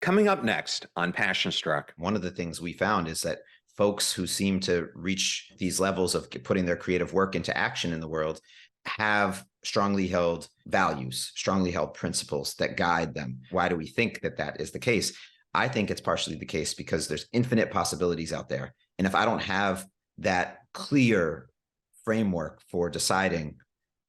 Coming up next on Passion Struck. One of the things we found is that folks who seem to reach these levels of putting their creative work into action in the world have strongly held values, strongly held principles that guide them. Why do we think that that is the case? I think it's partially the case because there's infinite possibilities out there. And if I don't have that clear framework for deciding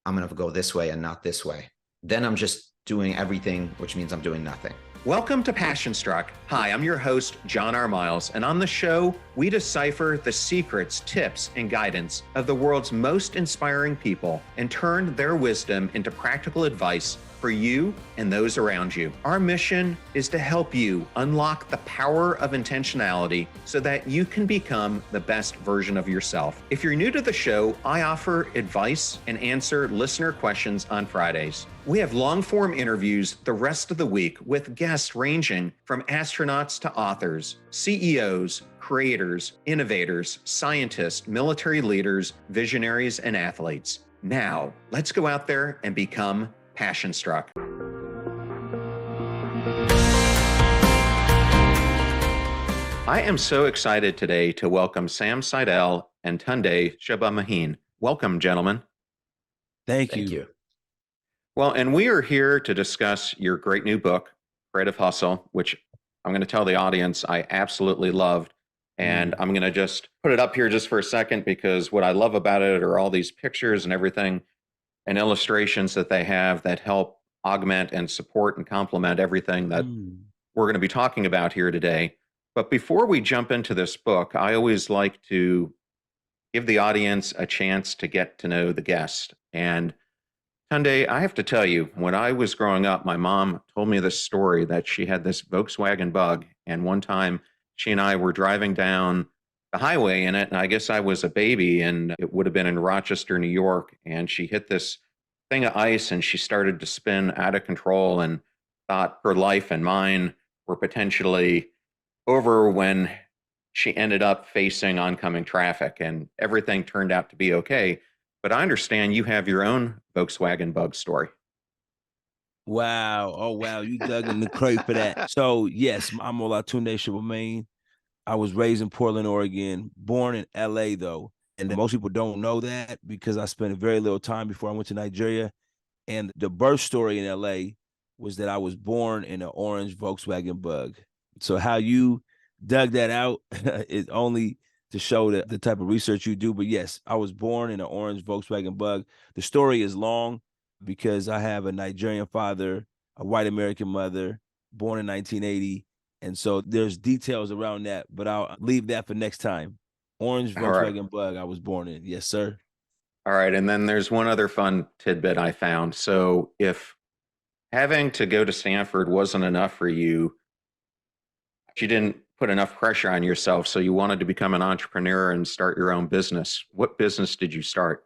I'm going to go this way and not this way, then I'm just doing everything, which means I'm doing nothing. Welcome to Passion Struck. Hi, I'm your host, John R. Miles, and on the show, we decipher the secrets, tips, and guidance of the world's most inspiring people and turn their wisdom into practical advice for you and those around you. Our mission is to help you unlock the power of intentionality so that you can become the best version of yourself. If you're new to the show, I offer advice and answer listener questions on Fridays. We have long-form interviews the rest of the week with guests ranging from astronauts to authors, CEOs, creators, innovators, scientists, military leaders, visionaries, and athletes. Now, let's go out there and become Passion Struck. I am so excited today to welcome Seidel and Olatunde Sobomehin. Welcome, gentlemen. Thank Thank you. you. Well, and we are here to discuss your great new book, Creative Hustle, which I'm going to tell the audience I absolutely loved. And I'm going to just put it up here just for a second because what I love about it are all these pictures and everything and illustrations that they have that help augment and support and complement everything that we're going to be talking about here today. But before we jump into this book, I always like to give the audience a chance to get to know the guest. And Tunde, I have to tell you, when I was growing up, my mom told me this story that she had this Volkswagen Bug. And one time she and I were driving down the highway in it. And I guess I was a baby and it would have been in Rochester, New York. And she hit this thing of ice and she started to spin out of control and thought her life and mine were potentially over when she ended up facing oncoming traffic and everything turned out to be okay. But I understand you have your own Volkswagen Bug story. Wow. Oh, wow. You dug in the crate for that. So, yes, I'm Olatunde Sobomehin. I was raised in Portland, Oregon, born in LA, though. And most people don't know that because I spent very little time before I went to Nigeria. And the birth story in LA was that I was born in an orange Volkswagen Bug. So, how you dug that out is only to show the type of research you do. But yes, I was born in an orange Volkswagen Bug. The story is long because I have a Nigerian father, a white American mother, born in 1980. And so there's details around that, but I'll leave that for next time. Orange All right. Volkswagen Bug I was born in. Yes, sir. All right. And then there's one other fun tidbit I found. So if having to go to Stanford wasn't enough for you, you didn't put enough pressure on yourself. So you wanted to become an entrepreneur and start your own business. What business did you start?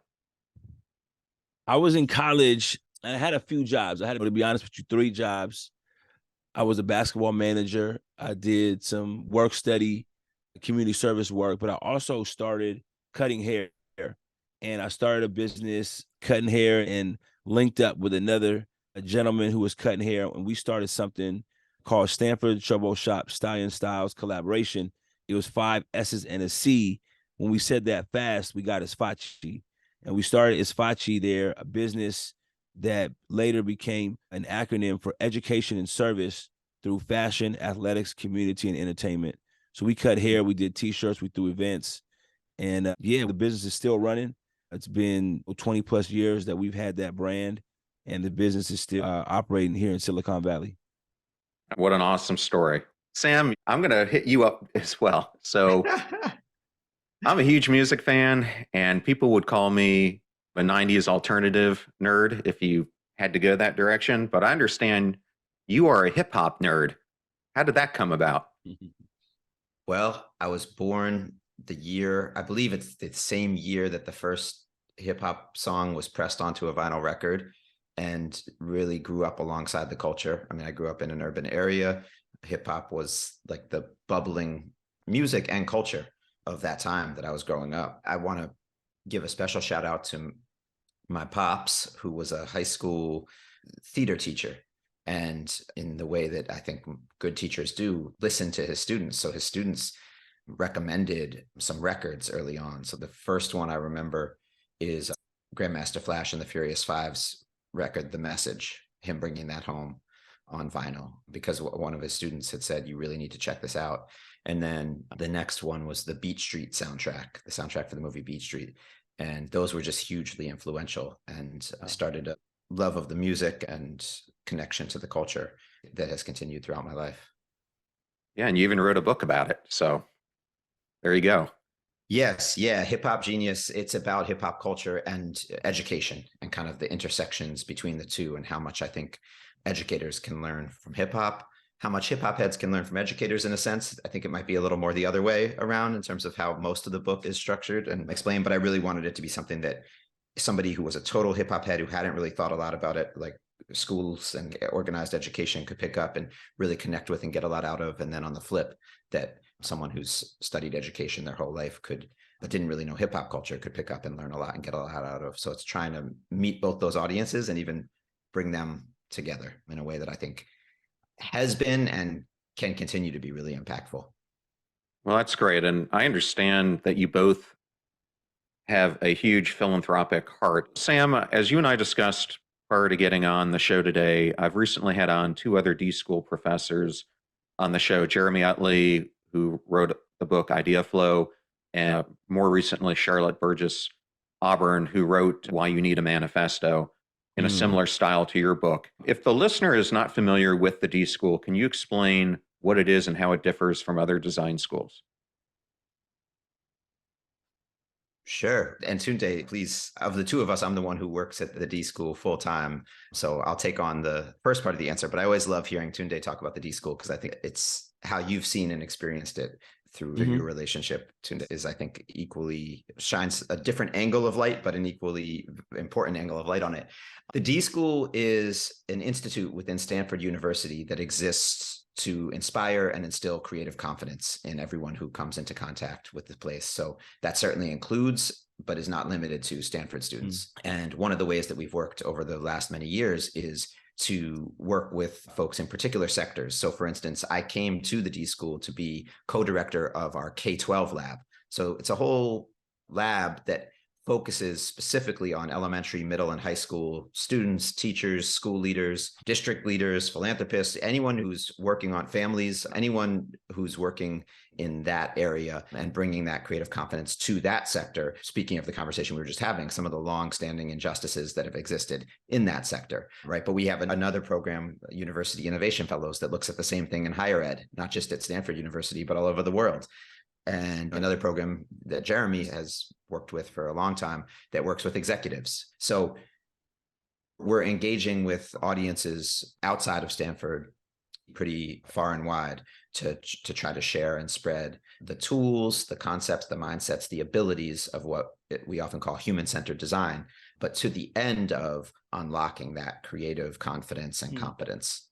I was in college and I had a few jobs. I had, to be honest with you, 3 jobs. I was a basketball manager. I did some work study, community service work, but I also started cutting hair. And I started a business cutting hair and linked up with a gentleman who was cutting hair. And we started something called Stanford Trouble Shop Stallion Styles Collaboration. It was 5 S's and a C. When we said that fast, we got Isfachi. And we started Isfachi there, a business that later became an acronym for education and service through fashion, athletics, community, and entertainment. So we cut hair, we did t-shirts, we threw events. And the business is still running. It's been 20 plus years that we've had that brand, and the business is still operating here in Silicon Valley. What an awesome story. Sam, I'm going to hit you up as well. So I'm a huge music fan, and people would call me a 90s alternative nerd if you had to go that direction. But I understand you are a hip hop nerd. How did that come about? Well, I was born the year, I believe it's the same year that the first hip hop song was pressed onto a vinyl record, and really grew up alongside the culture. I mean, I grew up in an urban area. Hip hop was like the bubbling music and culture of that time that I was growing up. I want to give a special shout out to my pops, who was a high school theater teacher. and in the way that I think good teachers do, listen to his students. So his students recommended some records early on. So the first one I remember is Grandmaster Flash and the Furious Five's record, The Message, him bringing that home on vinyl because one of his students had said, you really need to check this out. And then the next one was the Beat Street soundtrack, the soundtrack for the movie Beat Street. And those were just hugely influential and started a love of the music and connection to the culture that has continued throughout my life. Yeah, and you even wrote a book about it. So there you go. Yes, yeah, Hip Hop Genius. It's about hip hop culture and education and kind of the intersections between the two and how much I think educators can learn from hip hop, how much hip hop heads can learn from educators in a sense. I think it might be a little more the other way around in terms of how most of the book is structured and explained, but I really wanted it to be something that somebody who was a total hip hop head who hadn't really thought a lot about it, like schools and organized education, could pick up and really connect with and get a lot out of. And then on the flip, that someone who's studied education their whole life could, but didn't really know hip hop culture, could pick up and learn a lot and get a lot out of. So it's trying to meet both those audiences and even bring them together in a way that I think has been and can continue to be really impactful. Well, that's great. And I understand that you both have a huge philanthropic heart. Sam, as you and I discussed prior to getting on the show today, I've recently had on two other DSchool professors on the show, Jeremy Utley, who wrote the book Idea Flow, and more recently, Charlotte Burgess Auburn, who wrote Why You Need a Manifesto in a similar style to your book. If the listener is not familiar with the DSchool, can you explain what it is and how it differs from other design schools? Sure. And Tunde, please, of the two of us, I'm the one who works at the DSchool full time. So I'll take on the first part of the answer, but I always love hearing Tunde talk about the DSchool because I think it's how you've seen and experienced it through your relationship. Tunde is, I think, equally shines a different angle of light, but an equally important angle of light on it. The DSchool is an institute within Stanford University that exists to inspire and instill creative confidence in everyone who comes into contact with the place. So that certainly includes, but is not limited to, Stanford students. And one of the ways that we've worked over the last many years is to work with folks in particular sectors. So for instance, I came to the DSchool to be co-director of our K-12 lab. So it's a whole lab that focuses specifically on elementary, middle, and high school students, teachers, school leaders, district leaders, philanthropists, anyone who's working on families, anyone who's working in that area and bringing that creative confidence to that sector. Speaking of the conversation we were just having, some of the long-standing injustices that have existed in that sector, right? But we have another program, University Innovation Fellows, that looks at the same thing in higher ed, not just at Stanford University, but all over the world. And another program that Jeremy has worked with for a long time that works with executives. So we're engaging with audiences outside of Stanford pretty far and wide to try to share and spread the tools, the concepts, the mindsets, the abilities of what we often call human-centered design, but to the end of unlocking that creative confidence and competence.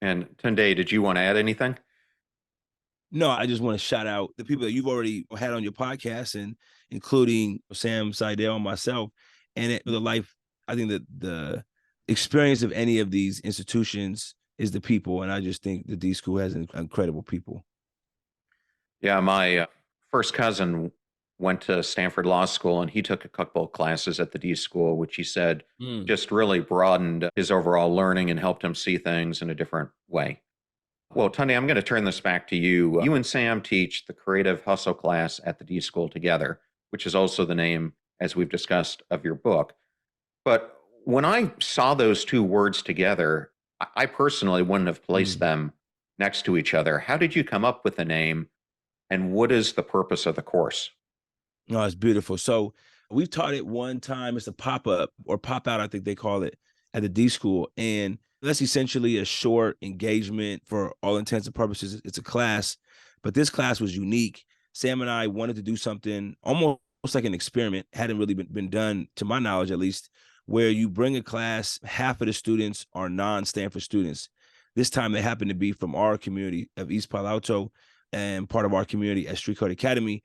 And Tunde, did you want to add anything? No, I just want to shout out the people that you've already had on your podcast, and including Sam, Seidel, and myself. And the life, I think that the experience of any of these institutions is the people. And I just think the DSchool has incredible people. Yeah, my first cousin went to Stanford Law School, and he took a couple of classes at the DSchool, which he said just really broadened his overall learning and helped him see things in a different way. Well, Tunde, I'm going to turn this back to you. You and Sam teach the Creative Hustle class at the DSchool together, which is also the name, as we've discussed, of your book. But when I saw those two words together, I personally wouldn't have placed them next to each other. How did you come up with the name, and what is the purpose of the course? No, it's beautiful. So we've taught it one time. It's a pop-up or pop-out, I think they call it, at the DSchool. And that's essentially a short engagement for all intents and purposes. It's a class, but this class was unique. Sam and I wanted to do something almost like an experiment, hadn't really been done, to my knowledge at least, where you bring a class, half of the students are non-Stanford students. This time they happen to be from our community of East Palo Alto and part of our community at Street Code Academy.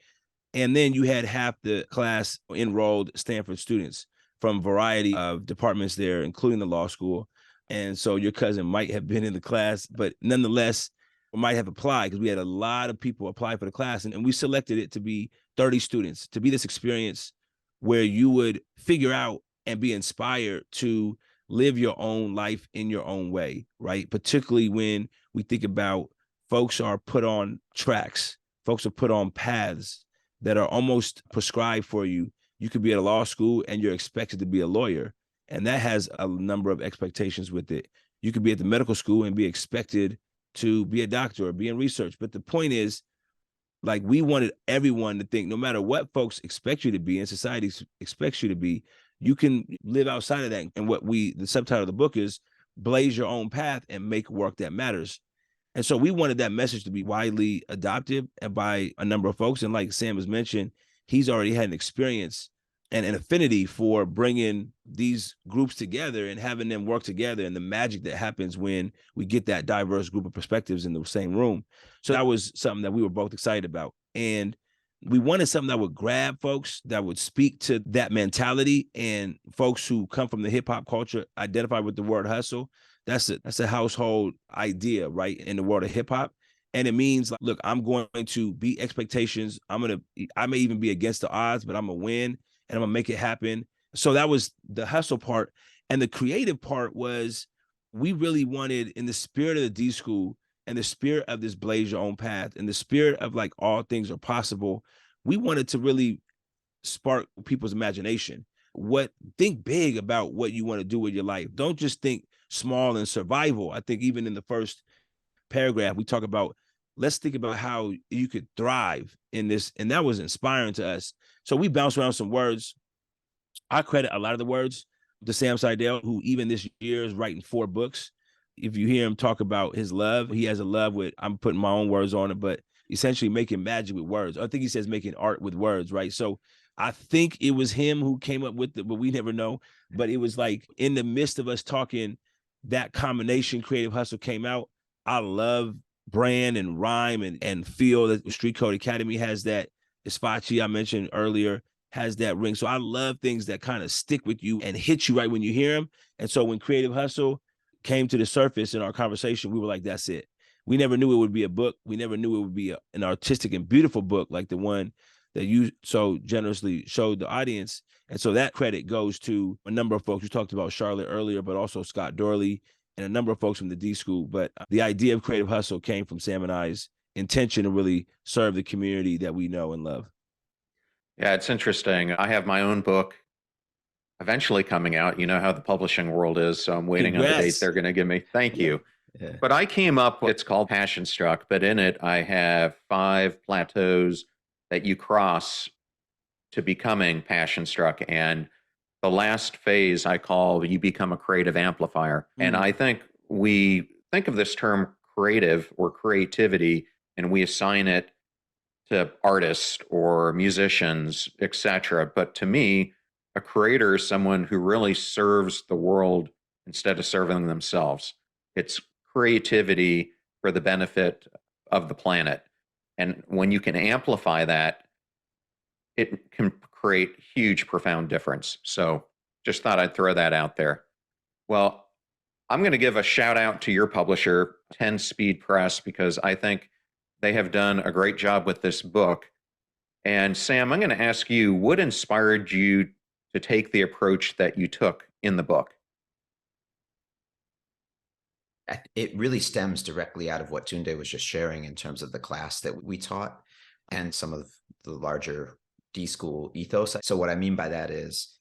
And then you had half the class enrolled Stanford students. from a variety of departments there, including the law school. And so your cousin might have been in the class, but nonetheless, might have applied because we had a lot of people apply for the class. And we selected it to be 30 students, to be this experience where you would figure out and be inspired to live your own life in your own way, right? Particularly when we think about folks are put on tracks, folks are put on paths that are almost prescribed for you. You could be at a law school and you're expected to be a lawyer. And that has a number of expectations with it. You could be at the medical school and be expected to be a doctor or be in research. But the point is, like, we wanted everyone to think no matter what folks expect you to be and society expects you to be, you can live outside of that. And the subtitle of the book is Blaze Your Own Path and Make Work That Matters. And so we wanted that message to be widely adopted by a number of folks. And like Sam has mentioned, he's already had an experience and an affinity for bringing these groups together and having them work together, and the magic that happens when we get that diverse group of perspectives in the same room. So that was something that we were both excited about. And we wanted something that would grab folks, that would speak to that mentality, and folks who come from the hip hop culture identify with the word hustle. That's a household idea, right, in the world of hip hop. And it means, like, look, I'm going to beat expectations. I may even be against the odds, but I'm gonna win and I'm gonna make it happen. So that was the hustle part. And the creative part was, we really wanted, in the spirit of the DSchool and the spirit of this Blaze Your Own Path and the spirit of like all things are possible, we wanted to really spark people's imagination. Think big about what you want to do with your life. Don't just think small and survival. I think even in the first paragraph, we talk about, let's think about how you could thrive in this. And that was inspiring to us. So we bounced around some words. I credit a lot of the words to Sam Seidel, who even this year is writing 4 books. If you hear him talk about his love, he has a love with, I'm putting my own words on it, but essentially making magic with words. I think he says making art with words, right? So I think it was him who came up with it, but we never know. But it was like in the midst of us talking, that combination, Creative Hustle, came out. I love brand and rhyme and feel that Street Code Academy has that. Espachi, I mentioned earlier, has that ring. So I love things that kind of stick with you and hit you right when you hear them. And so when Creative Hustle came to the surface in our conversation, we were like, that's it. We never knew it would be a book. We never knew it would be an artistic and beautiful book like the one that you so generously showed the audience. And so that credit goes to a number of folks. We talked about Charlotte earlier, but also Scott Dorley and a number of folks from the DSchool. But the idea of Creative Hustle came from Sam and I's intention to really serve the community that we know and love. Yeah, it's interesting. I have my own book eventually coming out. You know how the publishing world is, so I'm waiting on the date they're going to give me. Thank you. Yeah. But I came up, it's called Passion Struck, but in it I have 5 plateaus that you cross to becoming passion struck. And the last phase I call you become a creative amplifier. And I think we think of this term creative or creativity and we assign it to artists or musicians, etc. But to me, a creator is someone who really serves the world instead of serving themselves. It's creativity for the benefit of the planet. And when you can amplify that, it can create huge, profound difference. So just thought I'd throw that out there. Well, I'm going to give a shout out to your publisher, 10 Speed Press, because I think they have done a great job with this book. And Sam, I'm going to ask you, what inspired you to take the approach that you took in the book? It really stems directly out of what Tunde was just sharing in terms of the class that we taught and some of the larger DSchool ethos. So what I mean by that is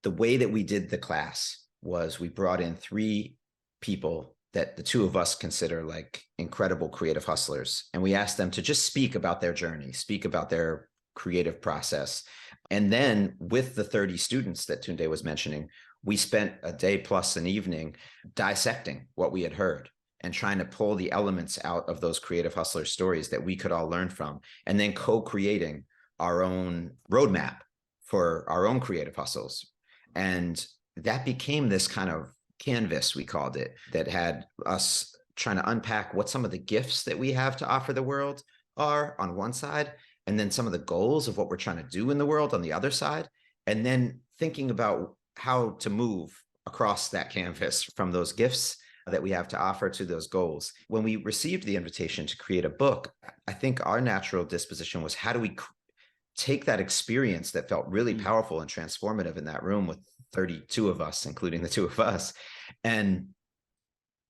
the way that we did the class was we brought in 3 people that the 2 of us consider like incredible creative hustlers. And we asked them to just speak about their journey, speak about their creative process. And then with the 30 students that Tunde was mentioning, we spent a day plus an evening dissecting what we had heard and trying to pull the elements out of those creative hustler stories that we could all learn from, and then co-creating our own roadmap for our own creative hustles. And that became this kind of canvas, we called it, that had us trying to unpack what some of the gifts that we have to offer the world are on one side, and then some of the goals of what we're trying to do in the world on the other side, and then thinking about how to move across that canvas from those gifts that we have to offer to those goals. When we received the invitation to create a book, I think our natural disposition was, how do we take that experience that felt really powerful and transformative in that room with 32 of us, including the two of us, and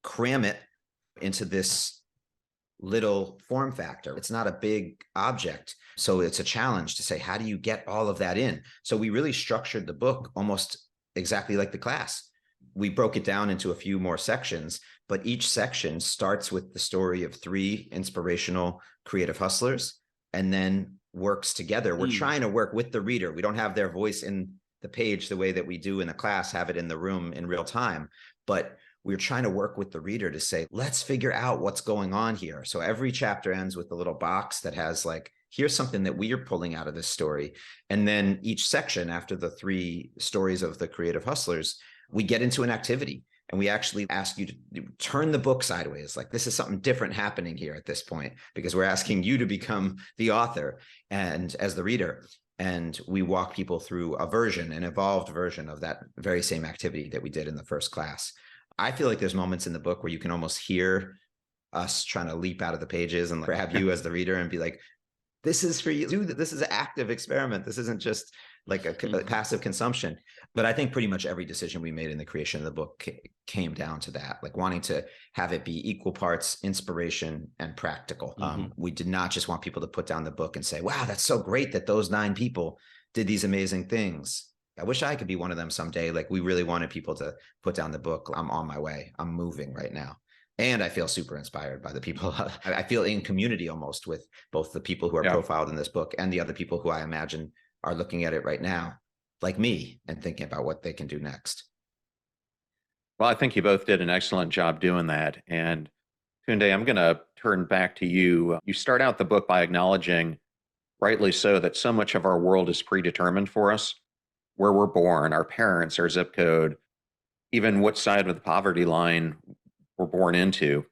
cram it into this little form factor. It's not a big object. So it's a challenge to say, how do you get all of that in? So we really structured the book almost exactly like the class. We broke it down into a few more sections, but each section starts with the story of 3 inspirational creative hustlers and then works together. We're trying to work with the reader. We don't have their voice in the page the way that we do in the class, have it in the room in real time, but we're trying to work with the reader to say, let's figure out what's going on here. So every chapter ends with a little box that has like, here's something that we are pulling out of this story. And then each section, after the 3 stories of the creative hustlers, we get into an activity and we actually ask you to turn the book sideways. Like, this is something different happening here at this point, because we're asking you to become the author and as the reader. And we walk people through an evolved version of that very same activity that we did in the first class. I feel like there's moments in the book where you can almost hear us trying to leap out of the pages and grab you as the reader and be like, this is for you. This is an active experiment. This isn't just like a passive consumption. But I think pretty much every decision we made in the creation of the book came down to that, like wanting to have it be equal parts inspiration and practical. We did not just want people to put down the book and say, wow, that's so great that those 9 people did these amazing things. I wish I could be one of them someday. Like, we really wanted people to put down the book. I'm on my way. I'm moving right now. And I feel super inspired by the people. I feel in community almost with both the people who are profiled in this book and the other people who I imagine are looking at it right now, like me, and thinking about what they can do next. Well, I think you both did an excellent job doing that. And Tunde, I'm going to turn back to you. You start out the book by acknowledging, rightly so, that so much of our world is predetermined for us, where we're born, our parents, our zip code, even what side of the poverty line we're born into.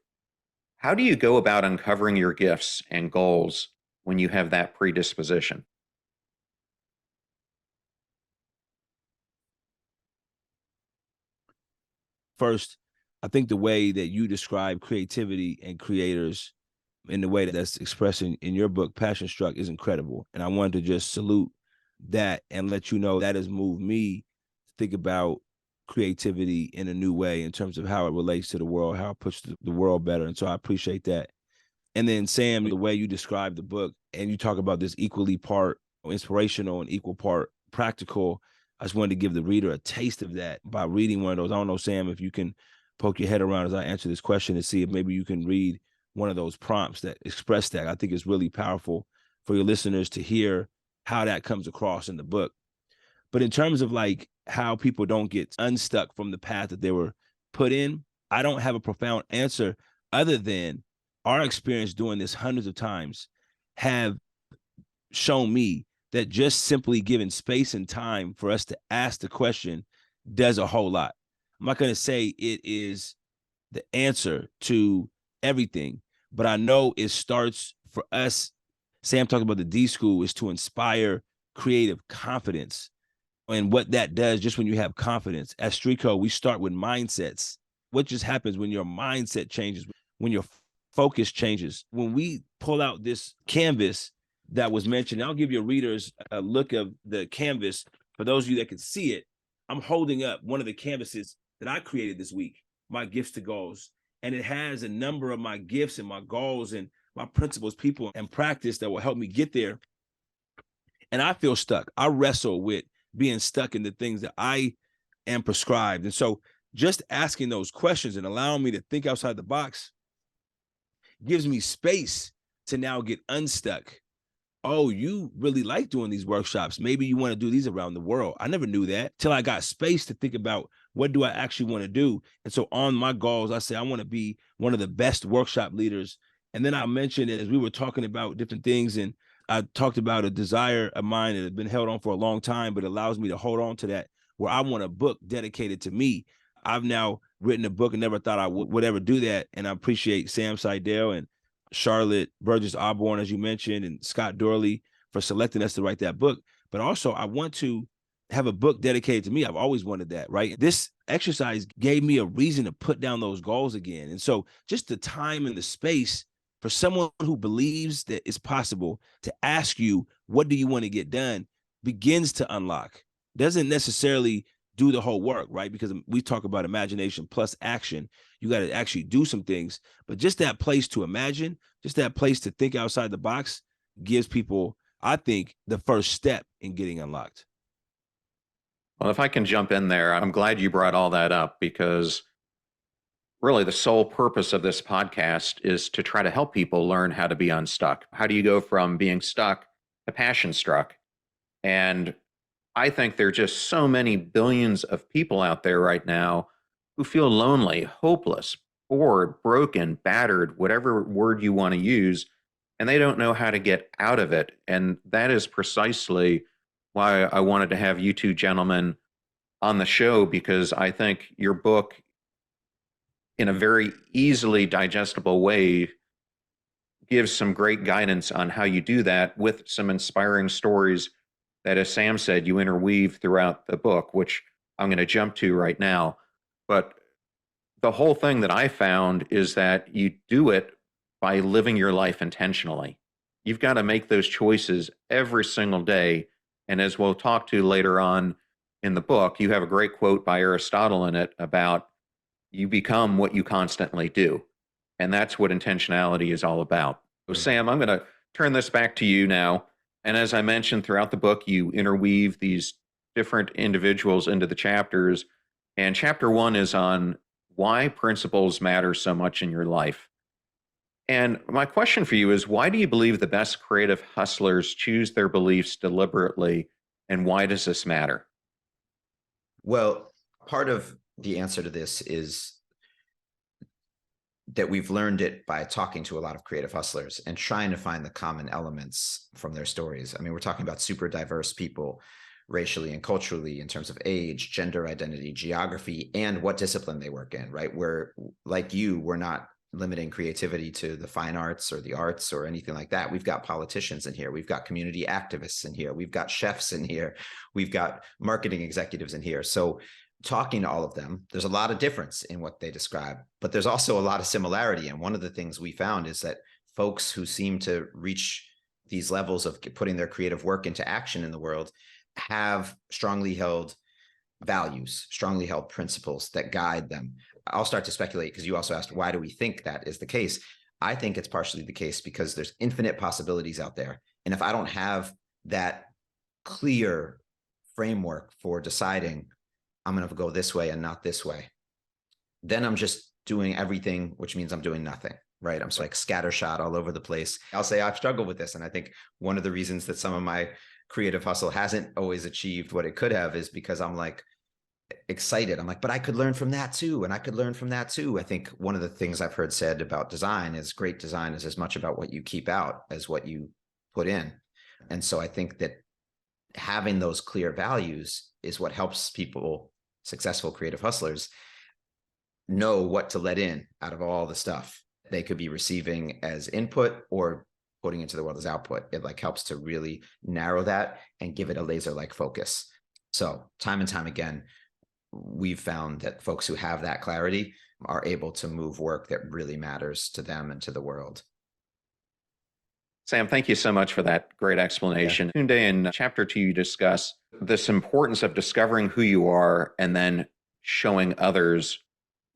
How do you go about uncovering your gifts and goals when you have that predisposition? First, I think the way that you describe creativity and creators in the way that's expressed in your book, Passion Struck, is incredible. And I wanted to just salute that and let you know that has moved me to think about creativity in a new way in terms of how it relates to the world, how it puts the world better. And so I appreciate that. And then Sam, the way you describe the book and you talk about this equally part inspirational and equal part practical, I just wanted to give the reader a taste of that by reading one of those. I don't know, Sam, if you can poke your head around as I answer this question and see if maybe you can read one of those prompts that express that. I think it's really powerful for your listeners to hear how that comes across in the book. But in terms of like how people don't get unstuck from the path that they were put in, I don't have a profound answer other than our experience doing this hundreds of times have shown me that just simply giving space and time for us to ask the question does a whole lot. I'm not going to say it is the answer to everything, but I know it starts for us. Sam talked about the DSchool is to inspire creative confidence. And what that does, just when you have confidence, at Streetco, we start with mindsets. What just happens when your mindset changes, when your focus changes? When we pull out this canvas that was mentioned, I'll give your readers a look of the canvas. For those of you that can see it, I'm holding up one of the canvases that I created this week, my gifts to goals. And it has a number of my gifts and my goals and my principles, people, and practice that will help me get there. And I feel stuck. I wrestle with being stuck in the things that I am prescribed. And so just asking those questions and allowing me to think outside the box gives me space to now get unstuck. Oh, you really like doing these workshops. Maybe you want to do these around the world. I never knew that till I got space to think about what do I actually want to do. And so on my goals, I say I want to be one of the best workshop leaders. And then I mentioned it as we were talking about different things, and I talked about a desire of mine that had been held on for a long time, but allows me to hold on to that, where I want a book dedicated to me. I've now written a book and never thought I would ever do that. And I appreciate Sam Seidel and Charlotte Burgess Osborne, as you mentioned, and Scott Dorley for selecting us to write that book. But also I want to have a book dedicated to me. I've always wanted that, right? This exercise gave me a reason to put down those goals again. And so just the time and the space for someone who believes that it's possible to ask you, what do you want to get done, begins to unlock. Doesn't necessarily do the whole work, right? Because we talk about imagination plus action. You got to actually do some things, but just that place to imagine, just that place to think outside the box gives people, I think, the first step in getting unlocked. Well, if I can jump in there, I'm glad you brought all that up because really the sole purpose of this podcast is to try to help people learn how to be unstuck. How do you go from being stuck to passion struck? And I think there are just so many billions of people out there right now who feel lonely, hopeless, bored, broken, battered, whatever word you want to use, and they don't know how to get out of it. And that is precisely why I wanted to have you two gentlemen on the show, because I think your book, in a very easily digestible way, gives some great guidance on how you do that with some inspiring stories that, as Sam said, you interweave throughout the book, which I'm going to jump to right now. But the whole thing that I found is that you do it by living your life intentionally. You've got to make those choices every single day. And as we'll talk to later on in the book, you have a great quote by Aristotle in it about you become what you constantly do. And that's what intentionality is all about. So, Sam, I'm going to turn this back to you now. And as I mentioned throughout the book, you interweave these different individuals into the chapters. And chapter 1 is on why principles matter so much in your life. And my question for you is, why do you believe the best creative hustlers choose their beliefs deliberately? And why does this matter? Well, part of the answer to this is that we've learned it by talking to a lot of creative hustlers and trying to find the common elements from their stories. I mean, we're talking about super diverse people racially and culturally in terms of age, gender identity, geography, and what discipline they work in, right? We're like you, we're not limiting creativity to the fine arts or the arts or anything like that. We've got politicians in here. We've got community activists in here. We've got chefs in here. We've got marketing executives in here. So talking to all of them, there's a lot of difference in what they describe, but there's also a lot of similarity. And one of the things we found is that folks who seem to reach these levels of putting their creative work into action in the world have strongly held values, strongly held principles that guide them. I'll start to speculate because you also asked, why do we think that is the case? I think it's partially the case because there's infinite possibilities out there. And if I don't have that clear framework for deciding I'm going to go this way and not this way, then I'm just doing everything, which means I'm doing nothing, right? I'm like scattershot all over the place. I'll say I've struggled with this. And I think one of the reasons that some of my creative hustle hasn't always achieved what it could have is because I'm like excited. I'm like, but I could learn from that too. And I could learn from that too. I think one of the things I've heard said about design is great design is as much about what you keep out as what you put in. And so I think that having those clear values is what helps people, successful creative hustlers, know what to let in out of all the stuff they could be receiving as input or putting into the world as output. It like helps to really narrow that and give it a laser-like focus. So time and time again, we've found that folks who have that clarity are able to move work that really matters to them and to the world. Sam, thank you so much for that great explanation. Yeah. Tunde, in chapter 2, you discuss this importance of discovering who you are and then showing others.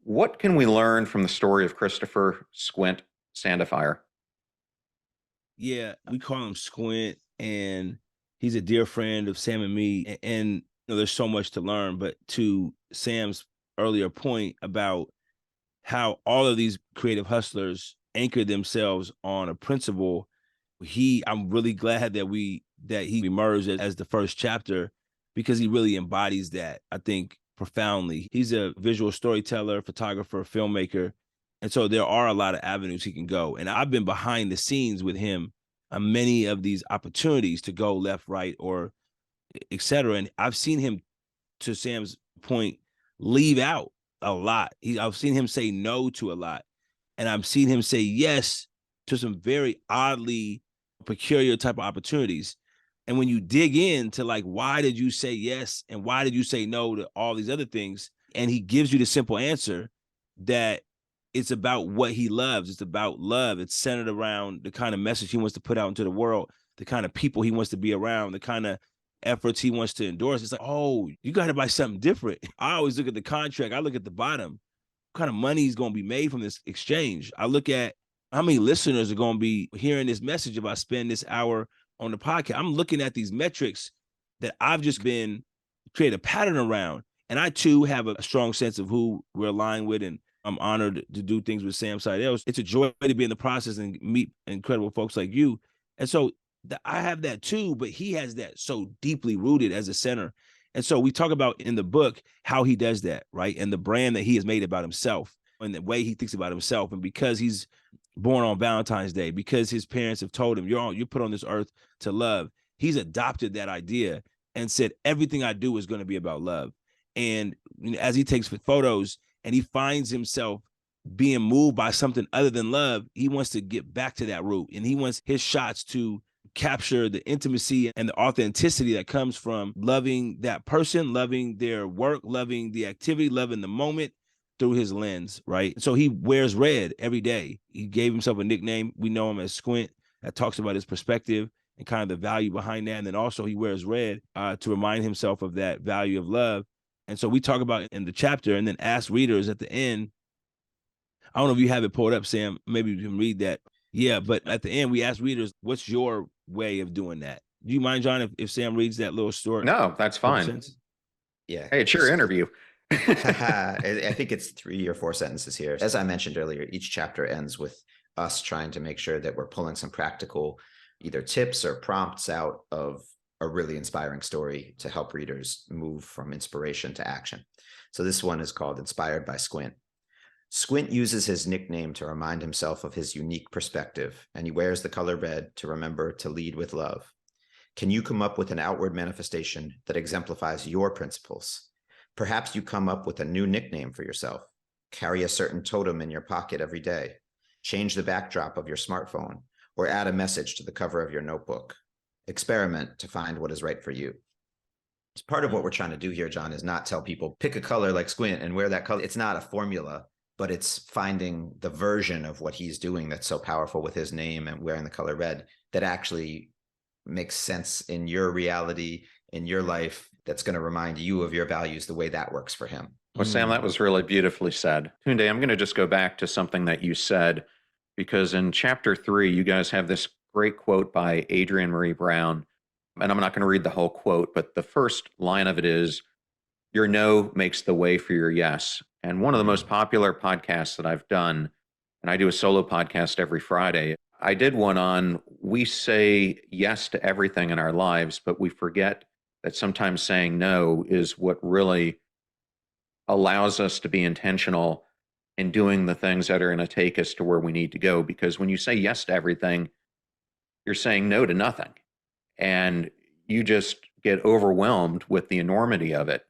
What can we learn from the story of Christopher Squint Sandifire? Yeah, we call him Squint, and he's a dear friend of Sam and me. And you know, there's so much to learn. But to Sam's earlier point about how all of these creative hustlers anchor themselves on a principle, I'm really glad that he emerged as the first chapter because he really embodies that, I think, profoundly. He's a visual storyteller, photographer, filmmaker. And so there are a lot of avenues he can go. And I've been behind the scenes with him on many of these opportunities to go left, right, or et cetera. And I've seen him, to Sam's point, leave out a lot. I've seen him say no to a lot. And I've seen him say yes to some very oddly peculiar type of opportunities. And when you dig into like, why did you say yes? And why did you say no to all these other things? And he gives you the simple answer that it's about what he loves. It's about love. It's centered around the kind of message he wants to put out into the world, the kind of people he wants to be around, the kind of efforts he wants to endorse. It's like, oh, you got to buy something different. I always look at the contract. I look at the bottom. What kind of money is going to be made from this exchange? I look at how many listeners are going to be hearing this message if I spend this hour on the podcast. I'm looking at these metrics that I've just been create a pattern around. And I too have a strong sense of who we're aligned with. And I'm honored to do things with Sam Seidel. It's a joy to be in the process and meet incredible folks like you. And so I have that too, but he has that so deeply rooted as a center. And so we talk about in the book how he does that, right? And the brand that he has made about himself and the way he thinks about himself. And because he's born on Valentine's Day, because his parents have told him, you're put on this earth to love, he's adopted that idea and said, everything I do is going to be about love. And as he takes photos and he finds himself being moved by something other than love, he wants to get back to that root. And he wants his shots to capture the intimacy and the authenticity that comes from loving that person, loving their work, loving the activity, loving the moment through his lens, right? So he wears red every day. He gave himself a nickname. We know him as Squint. That talks about his perspective and kind of the value behind that. And then also he wears red to remind himself of that value of love. And so we talk about it in the chapter and then ask readers at the end. I don't know if you have it pulled up, Sam. Maybe you can read that. Yeah, but at the end, we ask readers, what's your way of doing that? Do you mind, John, if Sam reads that little story? No, that's fine. Yeah. Hey, it's your interview. I think it's 3 or 4 sentences here. As I mentioned earlier, each chapter ends with us trying to make sure that we're pulling some practical either tips or prompts out of a really inspiring story to help readers move from inspiration to action. So this one is called Inspired by Squint. Squint uses his nickname to remind himself of his unique perspective, and he wears the color red to remember to lead with love. Can you come up with an outward manifestation that exemplifies your principles? Perhaps you come up with a new nickname for yourself. Carry a certain totem in your pocket every day. Change the backdrop of your smartphone, or add a message to the cover of your notebook. Experiment to find what is right for you. It's part of what we're trying to do here, John, is not tell people, pick a color like Squint and wear that color. It's not a formula, but it's finding the version of what he's doing that's so powerful with his name and wearing the color red that actually makes sense in your reality, in your life, that's going to remind you of your values the way that works for him. Well, Sam, that was really beautifully said. Tunde, I'm going to just go back to something that you said, because in chapter 3, you guys have this great quote by Adrienne Marie Brown. And I'm not going to read the whole quote, but the first line of it is, your no makes the way for your yes. And one of the most popular podcasts that I've done, and I do a solo podcast every Friday, I did one on, we say yes to everything in our lives, but we forget that sometimes saying no is what really allows us to be intentional in doing the things that are going to take us to where we need to go. Because when you say yes to everything, you're saying no to nothing. And you just get overwhelmed with the enormity of it.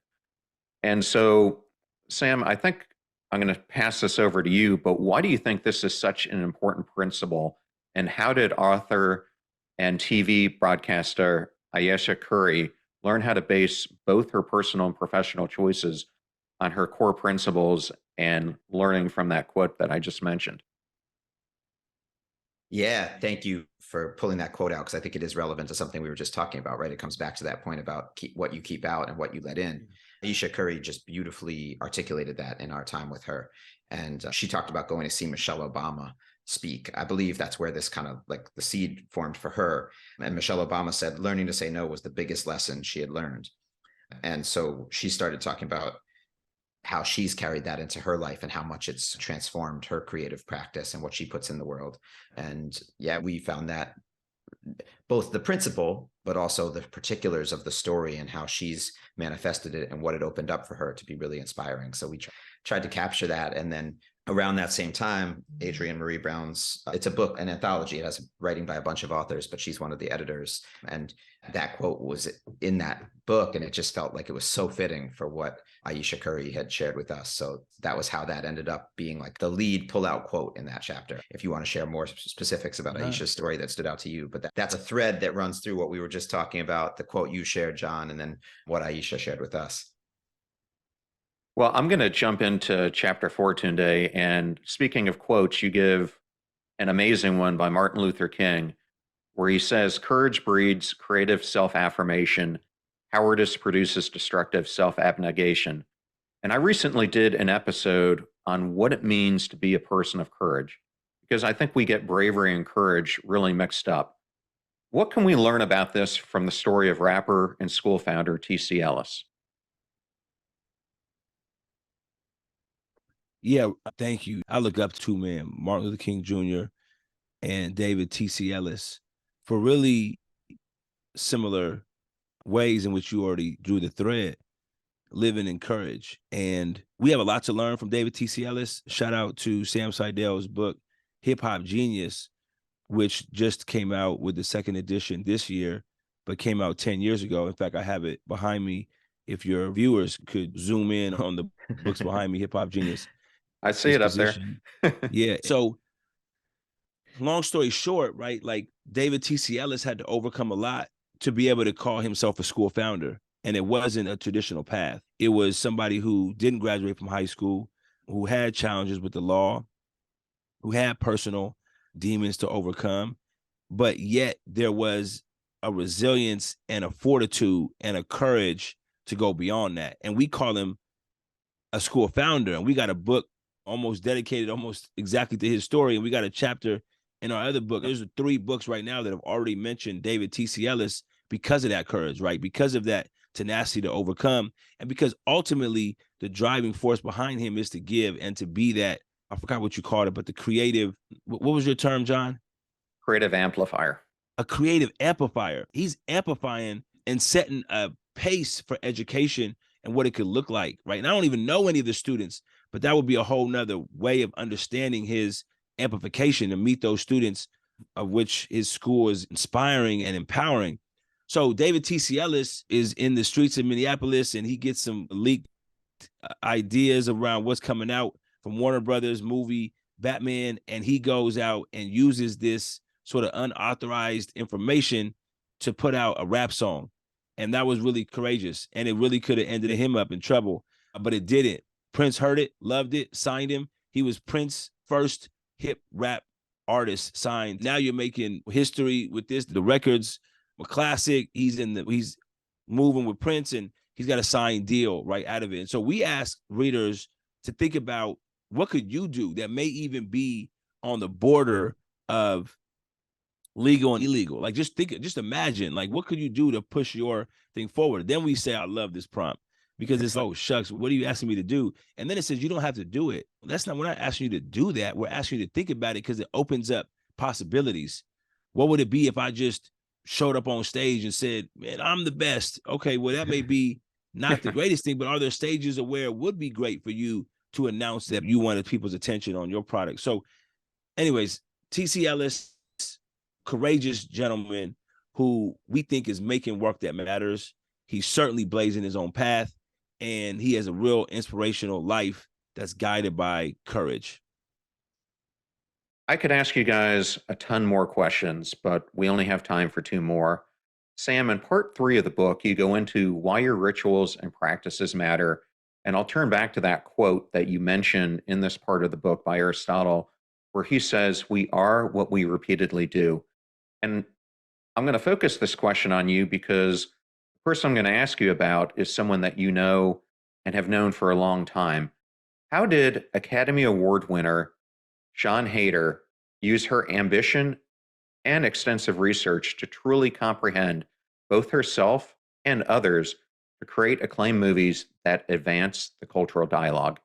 And so, Sam, I think I'm going to pass this over to you, but why do you think this is such an important principle? And how did author and TV broadcaster Ayesha Curry learn how to base both her personal and professional choices on her core principles and learning from that quote that I just mentioned? Yeah, thank you for pulling that quote out, because I think it is relevant to something we were just talking about, right? It comes back to that point about what you keep out and what you let in. Ayesha Curry just beautifully articulated that in our time with her. And she talked about going to see Michelle Obama speak. I believe that's where this kind of like the seed formed for her. And Michelle Obama said learning to say no was the biggest lesson she had learned. And so she started talking about how she's carried that into her life and how much it's transformed her creative practice and what she puts in the world. And yeah, we found that both the principle, but also the particulars of the story and how she's manifested it and what it opened up for her to be really inspiring. So we tried to capture that and then around that same time, Adrienne Marie Brown's, it's a book, an anthology. It has writing by a bunch of authors, but she's one of the editors. And that quote was in that book. And it just felt like it was so fitting for what Aisha Curry had shared with us. So that was how that ended up being like the lead pull-out quote in that chapter. If you want to share more specifics about Aisha's story that stood out to you, but that's a thread that runs through what we were just talking about, the quote you shared, John, and then what Aisha shared with us. Well, I'm going to jump into chapter 4 today. And speaking of quotes, you give an amazing one by Martin Luther King, where he says, "Courage breeds creative self affirmation. Cowardice produces destructive self abnegation." And I recently did an episode on what it means to be a person of courage, because I think we get bravery and courage really mixed up. What can we learn about this from the story of rapper and school founder T.C. Ellis? Yeah, thank you. I look up to two men, Martin Luther King Jr. and David T.C. Ellis, for really similar ways in which you already drew the thread, living in courage. And we have a lot to learn from David T.C. Ellis. Shout out to Sam Seidel's book, Hip Hop Genius, which just came out with the second edition this year, but came out 10 years ago. In fact, I have it behind me. If your viewers could zoom in on the books behind me, Hip Hop Genius. I see it up there. Yeah. So long story short, right? Like David T.C. Ellis had to overcome a lot to be able to call himself a school founder. And it wasn't a traditional path. It was somebody who didn't graduate from high school, who had challenges with the law, who had personal demons to overcome, but yet there was a resilience and a fortitude and a courage to go beyond that. And we call him a school founder. And we got a book almost dedicated almost exactly to his story. And we got a chapter in our other book. There's 3 books right now that have already mentioned David T.C. Ellis because of that courage, right? Because of that tenacity to overcome. And because ultimately the driving force behind him is to give and to be that, I forgot what you called it, but the creative, what was your term, John? Creative amplifier. A creative amplifier. He's amplifying and setting a pace for education and what it could look like, right? And I don't even know any of the students, but that would be a whole nother way of understanding his amplification to meet those students of which his school is inspiring and empowering. So David T.C. Ellis is in the streets of Minneapolis, and he gets some leaked ideas around what's coming out from Warner Brothers movie Batman, and he goes out and uses this sort of unauthorized information to put out a rap song. And that was really courageous. And it really could have ended him up in trouble, but it didn't. Prince heard it, loved it, signed him. He was Prince's first hip rap artist signed. Now you're making history with this. The record's a classic. He's moving with Prince, and he's got a signed deal right out of it. And so we ask readers to think about what could you do that may even be on the border of legal and illegal. Like just imagine, like what could you do to push your thing forward? Then we say, I love this prompt because it's, oh shucks, what are you asking me to do? And then it says, you don't have to do it. We're not asking you to do that. We're asking you to think about it because it opens up possibilities. What would it be if I just showed up on stage and said, man, I'm the best? Okay, well, that may be not the greatest thing, but are there stages where it would be great for you to announce that you wanted people's attention on your product? So anyways, T.C. Ellis, courageous gentleman who we think is making work that matters. He's certainly blazing his own path, and he has a real inspirational life that's guided by courage. I could ask you guys a ton more questions, but we only have time for 2 more. Sam, in part 3 of the book, you go into why your rituals and practices matter. And I'll turn back to that quote that you mentioned in this part of the book by Aristotle, where he says, "We are what we repeatedly do." And I'm going to focus this question on you because the person I'm going to ask you about is someone that you know and have known for a long time. How did Academy Award winner Sian Heder use her ambition and extensive research to truly comprehend both herself and others to create acclaimed movies that advance the cultural dialogue?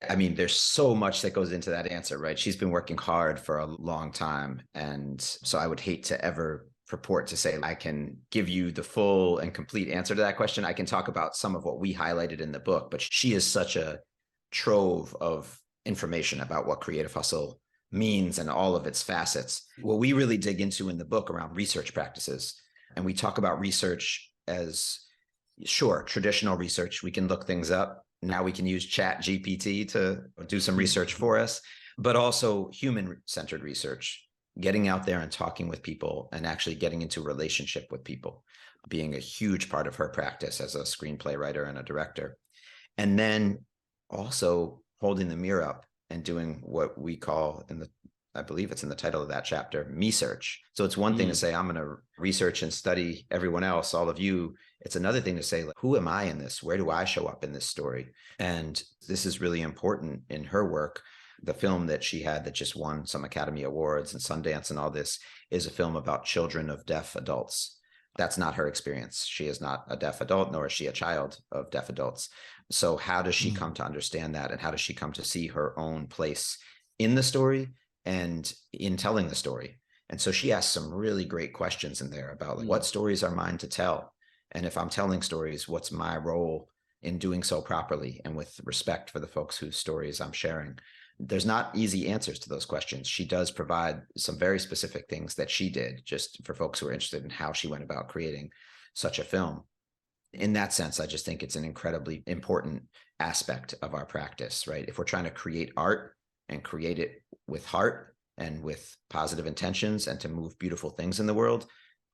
I mean, there's so much that goes into that answer, right? She's been working hard for a long time. And so I would hate to ever purport to say I can give you the full and complete answer to that question. I can talk about some of what we highlighted in the book, but she is such a trove of information about what Creative Hustle means and all of its facets. What we really dig into in the book around research practices, and we talk about research as, sure, traditional research. We can look things up. Now we can use Chat GPT to do some research for us, but also human-centered research, getting out there and talking with people and actually getting into relationship with people, being a huge part of her practice as a screenplay writer and a director. And then also holding the mirror up and doing what we call I believe it's in the title of that chapter, me search. So it's one thing to say, I'm going to research and study everyone else, all of you. It's another thing to say, like, who am I in this? Where do I show up in this story? And this is really important in her work. The film that she had that just won some Academy Awards and Sundance and all this is a film about children of deaf adults. That's not her experience. She is not a deaf adult, nor is she a child of deaf adults. So how does she come to understand that? And how does she come to see her own place in the story and in telling the story? And so she asks some really great questions in there about, like, what stories are mine to tell? And if I'm telling stories, what's my role in doing so properly and with respect for the folks whose stories I'm sharing? There's not easy answers to those questions. She does provide some very specific things that she did, just for folks who are interested in how she went about creating such a film. In that sense, I just think it's an incredibly important aspect of our practice, right? If we're trying to create art and create it with heart and with positive intentions and to move beautiful things in the world,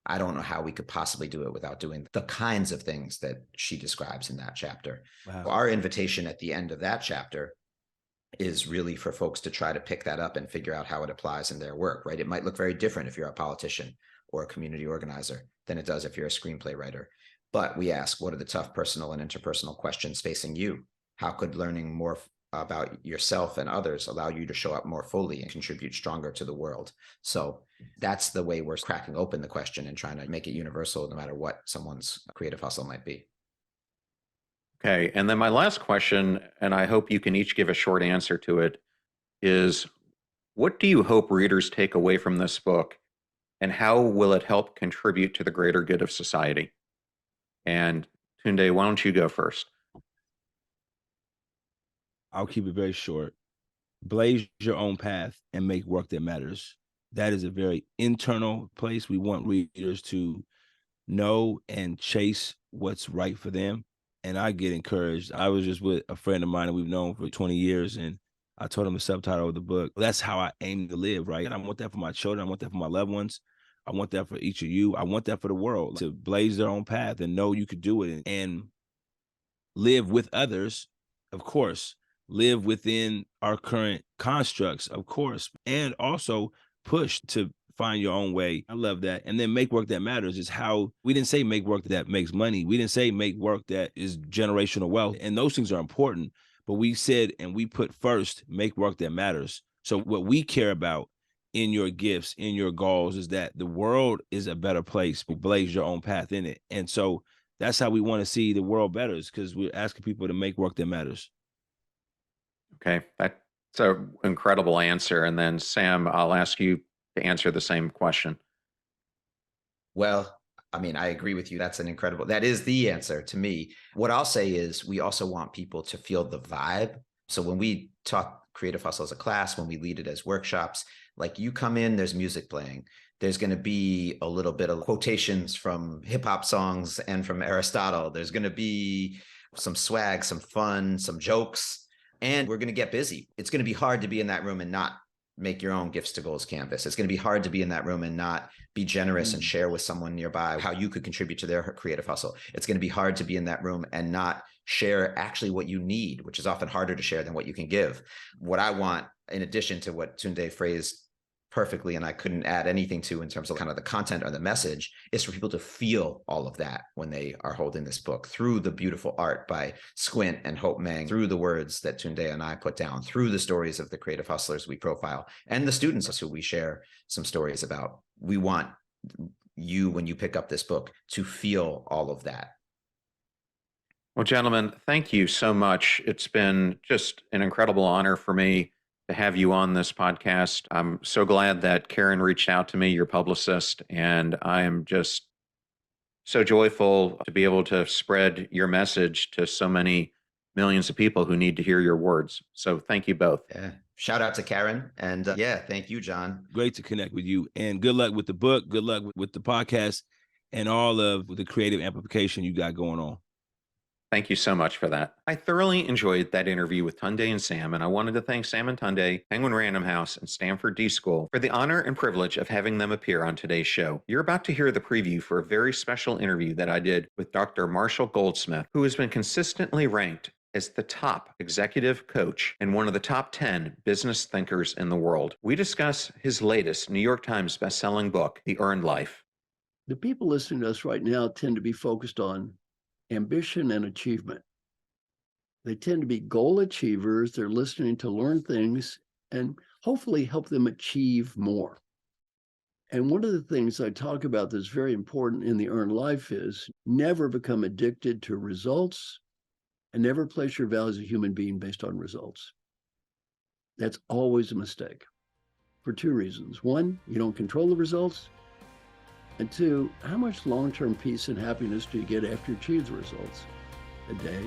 I don't know how we could possibly do it without doing the kinds of things that she describes in that chapter. Wow. Our invitation at the end of that chapter is really for folks to try to pick that up and figure out how it applies in their work, right? It might look very different if you're a politician or a community organizer than it does if you're a screenplay writer. But we ask, what are the tough personal and interpersonal questions facing you? How could learning more about yourself and others allow you to show up more fully and contribute stronger to the world? So that's the way we're cracking open the question and trying to make it universal, no matter what someone's creative hustle might be. Okay. And then my last question, and I hope you can each give a short answer to it, is what do you hope readers take away from this book, and how will it help contribute to the greater good of society? And Tunde, why don't you go first? I'll keep it very short. Blaze your own path and make work that matters. That is a very internal place. We want readers to know and chase what's right for them. And I get encouraged. I was just with a friend of mine that we've known for 20 years, and I told him the subtitle of the book. That's how I aim to live, right? And I want that for my children. I want that for my loved ones. I want that for each of you. I want that for the world, to blaze their own path and know you could do it and live with others, of course, live within our current constructs, of course, and also push to find your own way. I love that. And then make work that matters is how we didn't say make work that makes money. We didn't say make work that is generational wealth. And those things are important. But we said, and we put first, make work that matters. So what we care about in your gifts, in your goals, is that the world is a better place. Blaze your own path in it. And so that's how we want to see the world better, is because we're asking people to make work that matters. Okay. That's an incredible answer. And then Sam, I'll ask you to answer the same question. Well, I mean, I agree with you. That is the answer to me. What I'll say is we also want people to feel the vibe. So when we talk Creative Hustle as a class, when we lead it as workshops, like, you come in, there's music playing. There's going to be a little bit of quotations from hip hop songs and from Aristotle. There's going to be some swag, some fun, some jokes, and we're going to get busy. It's going to be hard to be in that room and not make your own gifts to goals canvas. It's going to be hard to be in that room and not be generous and share with someone nearby how you could contribute to their creative hustle. It's going to be hard to be in that room and not share actually what you need, which is often harder to share than what you can give. What I want, in addition to what Tunde phrased perfectly, and I couldn't add anything to in terms of kind of the content or the message, is for people to feel all of that when they are holding this book, through the beautiful art by Squint and Hope Meng, through the words that Tunde and I put down, through the stories of the creative hustlers we profile, and the students who we share some stories about. We want you, when you pick up this book, to feel all of that. Well, gentlemen, thank you so much. It's been just an incredible honor for me to have you on this podcast. I'm so glad that Karen reached out to me, your publicist, and I am just so joyful to be able to spread your message to so many millions of people who need to hear your words. So thank you both. Yeah. Shout out to Karen. And thank you, John. Great to connect with you. And good luck with the book. Good luck with the podcast and all of the creative amplification you got going on. Thank you so much for that. I thoroughly enjoyed that interview with Tunde and Sam, and I wanted to thank Sam and Tunde, Penguin Random House, and Stanford DSchool for the honor and privilege of having them appear on today's show. You're about to hear the preview for a very special interview that I did with Dr. Marshall Goldsmith, who has been consistently ranked as the top executive coach and one of the top 10 business thinkers in the world. We discuss his latest New York Times bestselling book, The Earned Life. The people listening to us right now tend to be focused on ambition and achievement. They tend to be goal achievers. They're listening to learn things and hopefully help them achieve more. And one of the things I talk about that's very important in the earned life is never become addicted to results and never place your value as a human being based on results. That's always a mistake for two reasons. One, you don't control the results. And two, how much long-term peace and happiness do you get after you achieve the results? A day,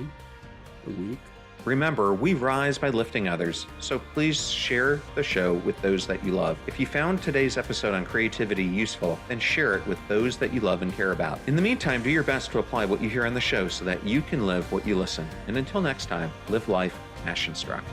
a week? Remember, we rise by lifting others, so please share the show with those that you love. If you found today's episode on creativity useful, then share it with those that you love and care about. In the meantime, do your best to apply what you hear on the show so that you can live what you listen. And until next time, live life passion-struck.